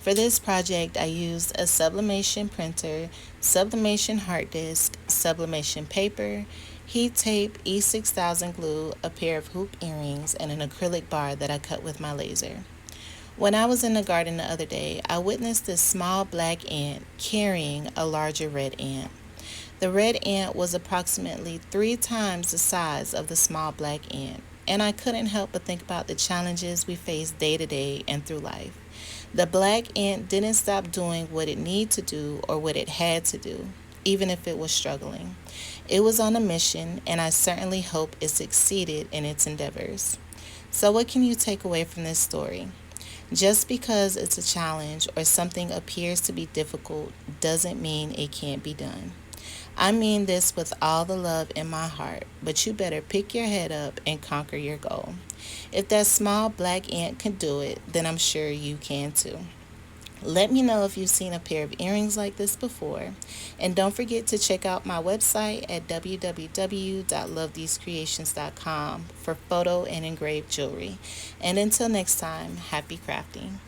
For this project, I used a sublimation printer, sublimation hard disk, sublimation paper, heat tape, E6000 glue, a pair of hoop earrings, and an acrylic bar that I cut with my laser. When I was in the garden the other day, I witnessed this small black ant carrying a larger red ant. The red ant was approximately 3 times the size of the small black ant, and I couldn't help but think about the challenges we face day to day and through life. The black ant didn't stop doing what it needed to do or what it had to do, even if it was struggling. It was on a mission, and I certainly hope it succeeded in its endeavors. So, what can you take away from this story? Just because it's a challenge or something appears to be difficult doesn't mean it can't be done. I mean this with all the love in my heart, but you better pick your head up and conquer your goal. If that small black ant can do it, then I'm sure you can too. Let me know if you've seen a pair of earrings like this before. And don't forget to check out my website at www.lovethesecreations.com for photo and engraved jewelry. And until next time, happy crafting.